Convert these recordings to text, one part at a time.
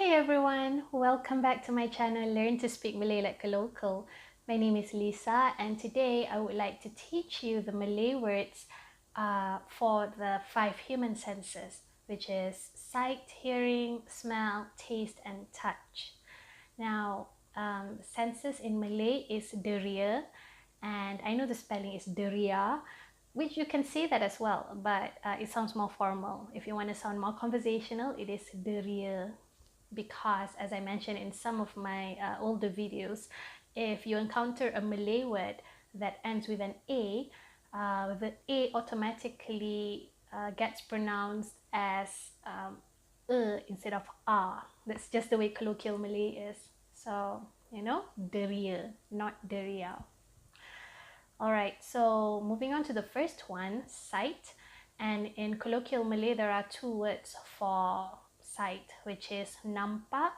Hey everyone, welcome back to my channel Learn to Speak Malay like a Local. My name is Lisa and today I would like to teach you the Malay words for the 5 human senses, which is sight, hearing, smell, taste and touch. Now, senses in Malay is Deria, and I know the spelling is Deria, which you can say that as well, but it sounds more formal. If you want to sound more conversational, it is Deria. Because as I mentioned in some of my older videos, if you encounter a Malay word that ends with an A, the A automatically gets pronounced as instead of A. That's just the way colloquial Malay is. So, Deria, not Deria. Alright, so moving on to the first one, sight. And in colloquial Malay, there are 2 words for sight, which is nampak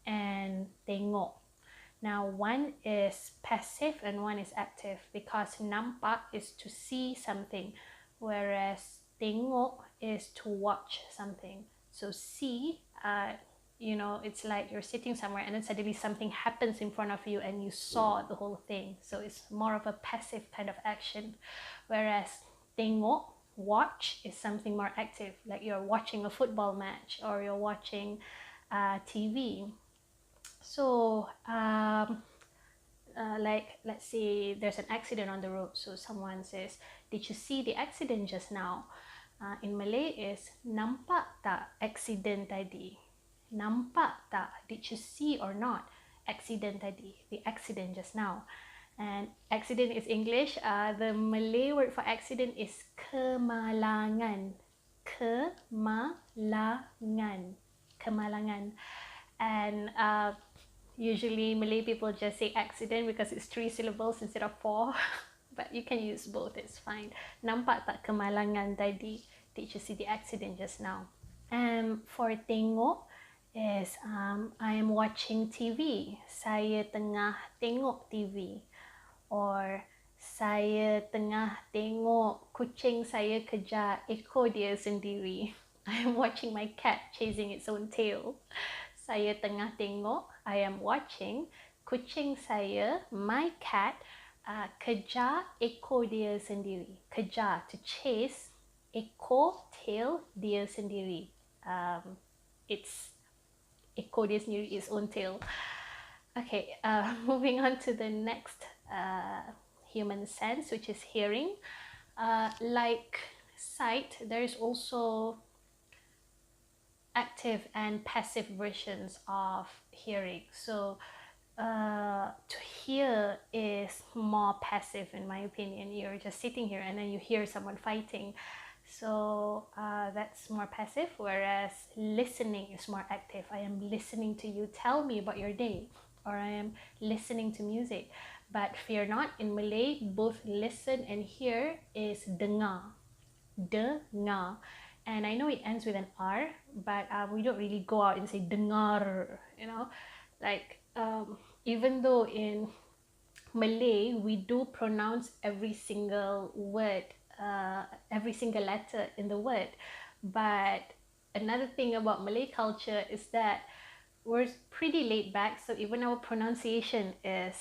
and tengok. Now, one is passive and one is active, because nampak is to see something, whereas tengok is to watch something. So see, it's like you're sitting somewhere and then suddenly something happens in front of you and you saw the whole thing. So it's more of a passive kind of action, whereas tengok, watch, is something more active, like you're watching a football match or you're watching TV. So like let's say there's an accident on the road, so someone says, did you see the accident just now? In Malay is nampak tak accident tadi? Nampak tak? Did you see or not accident tadi? The accident just now. And accident is English. The Malay word for accident is kemalangan. Kemalangan. Kemalangan. And usually Malay people just say accident because it's 3 syllables instead of 4. But you can use both, it's fine. Nampak tak kemalangan tadi? Did you see the accident just now? And for tengok is I am watching TV. Saya tengah tengok TV. Or saya tengah tengok kucing saya kejar ekor dia sendiri. I am watching my cat chasing its own tail. Saya tengah tengok, I am watching kucing saya, my cat, kejar ekor dia sendiri. Kejar, to chase, ekor, tail, dia sendiri. It's ekor dia sendiri, its own tail. Okay, moving on to the next human sense, which is hearing. Like sight, there is also active and passive versions of hearing. So to hear is more passive in my opinion. You're just sitting here and then you hear someone fighting. So that's more passive, whereas listening is more active. I am listening to you tell me about your day, or I am listening to music. But fear not, in Malay, both listen and hear is dengar. Dengar. And I know it ends with an R, but we don't really go out and say dengar, like even though in Malay we do pronounce every single word, every single letter in the word. But another thing about Malay culture is that we're pretty laid back, so even our pronunciation is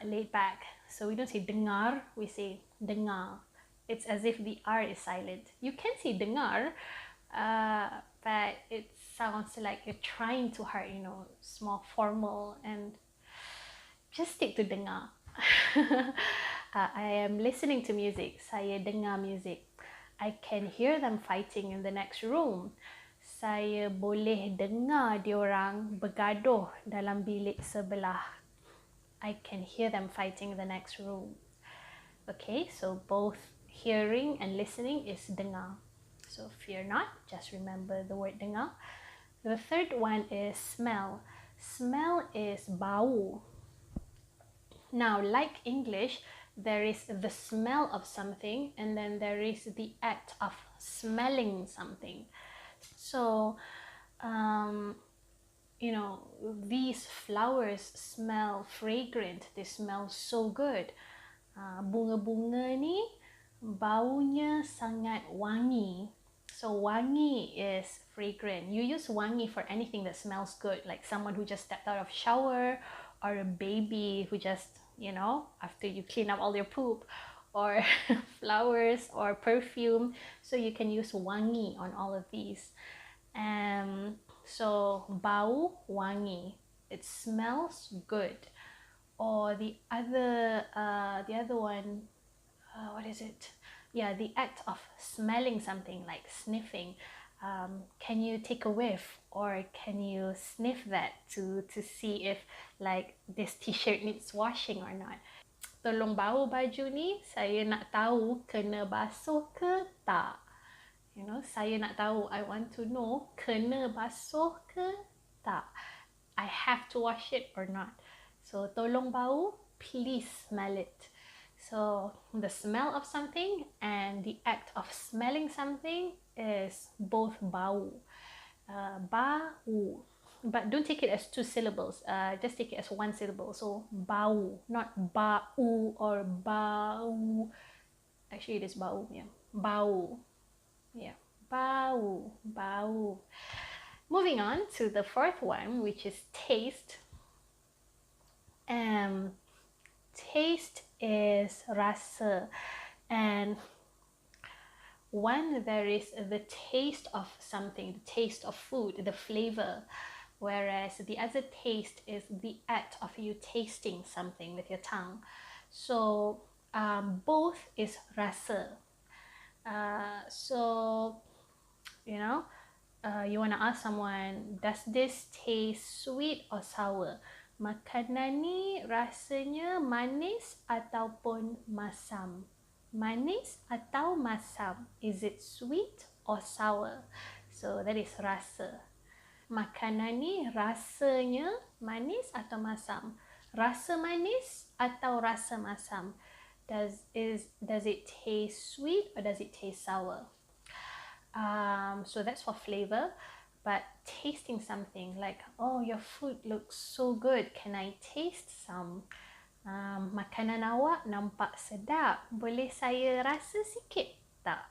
laid back. So we don't say dengar, we say dengar. It's as if the R is silent. You can say dengar, but it sounds like you're trying too hard, it's more formal, and just stick to dengar. I am listening to music. Saya dengar music. I can hear them fighting in the next room. Saya boleh dengar diorang bergaduh dalam bilik sebelah. I can hear them fighting in the next room. Okay, so both hearing and listening is dengar. So fear not, just remember the word dengar. The third one is smell. Smell is bau. Now, like English, there is the smell of something and then there is the act of smelling something. So, these flowers smell fragrant, they smell so good. Bunga-bunga ni baunya sangat wangi. So wangi is fragrant. You use wangi for anything that smells good, like someone who just stepped out of shower, or a baby who just, you know, after you clean up all your poop, or flowers or perfume. So you can use wangi on all of these. So bau wangi, it smells good. Or the other one, what is it? Yeah, the act of smelling something, like sniffing. Can you take a whiff, or can you sniff that to see if like this t-shirt needs washing or not? Tolong bau baju ni, saya nak tahu kena basuh ke tak. You know, saya nak tahu, I want to know, kena basuh ke tak. I have to wash it or not. So tolong bau, please smell it. So the smell of something and the act of smelling something is both bau. Bau. But don't take it as two syllables. Just take it as one syllable. So bau, not bau or bau. Actually, it is bau. Yeah, bau. Yeah, bau, bau. Moving on to the fourth one, which is taste. Taste is rasa, and one, there is the taste of something, the taste of food, the flavor, whereas the other taste is the act of you tasting something with your tongue. So both is rasa. So you know, you want to ask someone, does this taste sweet or sour? Makanan ni rasanya manis ataupun masam? Manis atau masam? Is it sweet or sour? So that is rasa. Makanan ni rasanya manis atau masam? Rasa manis atau rasa masam? Does it taste sweet or does it taste sour? So that's for flavor. But tasting something, like, oh, your food looks so good, can I taste some? Makanan awak nampak sedap, boleh saya rasa sikit tak?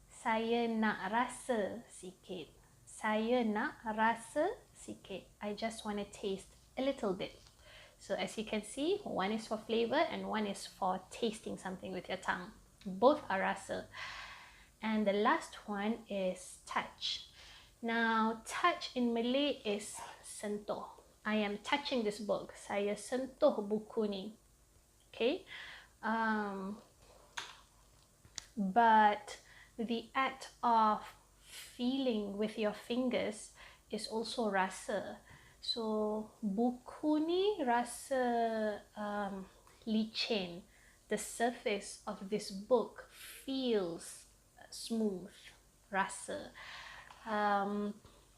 Saya nak rasa sikit. Saya nak rasa sikit. I just want to taste a little bit. So as you can see, one is for flavor and one is for tasting something with your tongue. Both are rasa. And the last one is touch. Now, touch in Malay is sentuh. I am touching this book. Saya sentuh buku ni. Okay? But the act of feeling with your fingers is also rasa. So, buku ni rasa licin. The surface of this book feels smooth, rasa.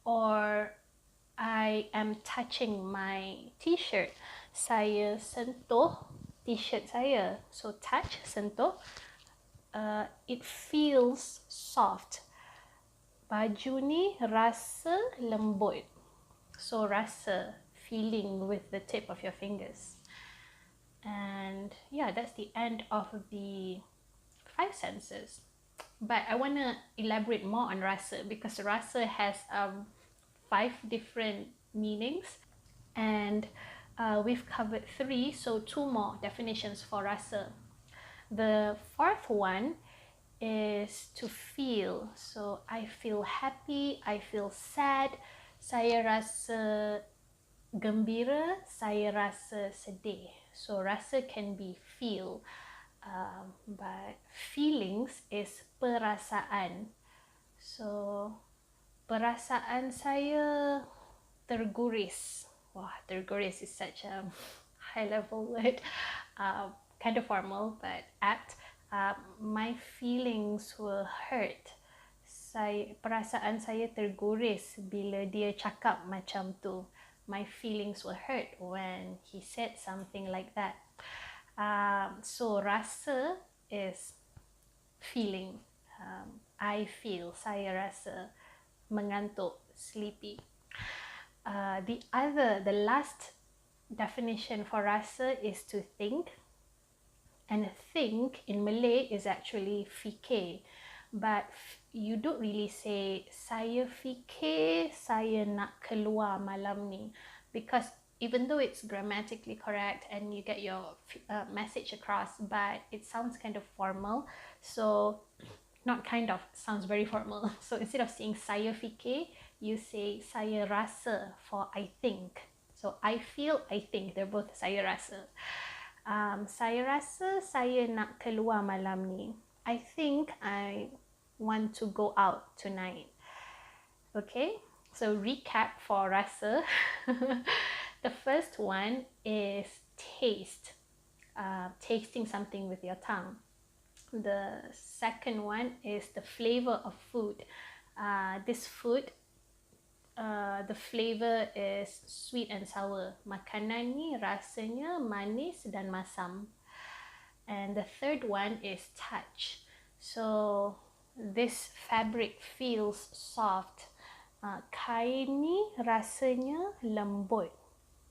Or I am touching my t-shirt. Saya sentuh t-shirt saya. So touch, sentuh. It feels soft. Baju ni rasa lembut. So rasa, feeling with the tip of your fingers. And yeah, that's the end of the 5 senses. But I want to elaborate more on rasa, because rasa has 5 different meanings, and we've covered 3, so 2 more definitions for rasa. The 4th one is to feel. So I feel happy, I feel sad, saya rasa gembira, saya rasa sedih. So rasa can be feel. But feelings is perasaan. So perasaan saya terguris. Wah, terguris is such a high level word. Kind of formal but apt. My feelings were hurt. Perasaan saya terguris bila dia cakap macam tu. My feelings were hurt when he said something like that. So rasa is feeling. I feel, saya rasa mengantuk, sleepy. The last definition for rasa is to think. And think in Malay is actually fikir. But you don't really say saya fikir saya nak keluar malam ni, because even though it's grammatically correct and you get your message across, but it sounds kind of formal. So not kind of, sounds very formal. So instead of saying saya fikir, you say saya rasa for I think. So I feel, I think, they're both saya rasa. Saya rasa saya nak keluar malam ni. I think I want to go out tonight. Okay, so recap for rasa. The first one is taste, tasting something with your tongue. The second one is the flavor of food. This food, the flavor is sweet and sour. Makanan ni rasanya manis dan masam. And the third one is touch. So this fabric feels soft. Kain ni rasanya lembut.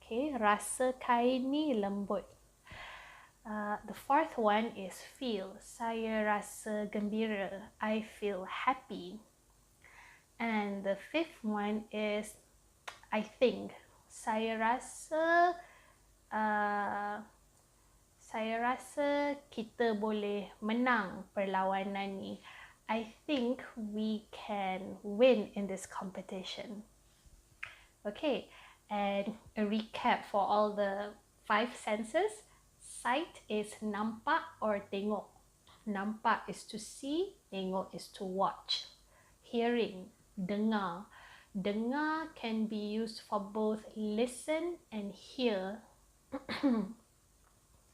Okay, rasa kain ni lembut. The fourth one is feel. Saya rasa gembira. I feel happy. And the fifth one is I think. Saya rasa kita boleh menang perlawanan ni. I think we can win in this competition. Okay, and a recap for all the 5 senses. Sight is nampak or tengok. Nampak is to see, tengok is to watch. Hearing, dengar. Dengar can be used for both listen and hear.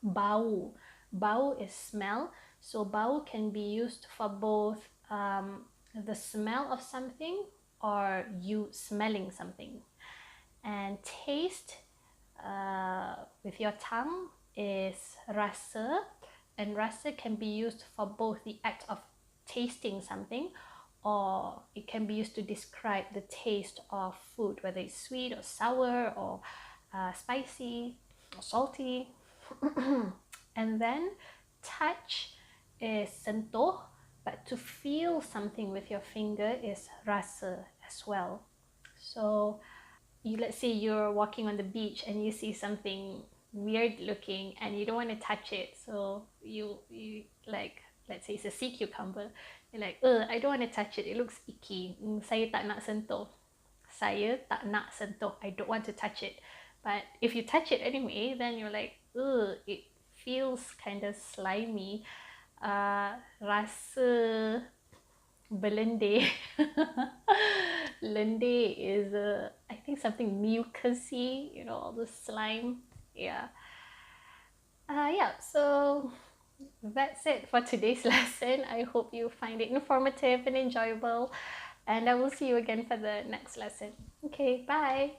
Bau. Bau is smell. So bau can be used for both the smell of something or you smelling something. And taste with your tongue is rasa. And rasa can be used for both the act of tasting something, or it can be used to describe the taste of food, whether it's sweet or sour or spicy or salty. And then touch is sentuh, but to feel something with your finger is rasa as well. So let's say you're walking on the beach and you see something weird looking and you don't want to touch it, so you like, let's say it's a sea cucumber, you're like, I don't want to touch it, it looks icky, saya tak nak sentuh, saya tak nak sentuh, I don't want to touch it. But if you touch it anyway, then you're like, it feels kind of slimy, rasa berlendir. Lendir is I think something mucousy, you know, all the slime. Yeah. So that's it for today's lesson. I hope you find it informative and enjoyable, and I will see you again for the next lesson. Okay, bye.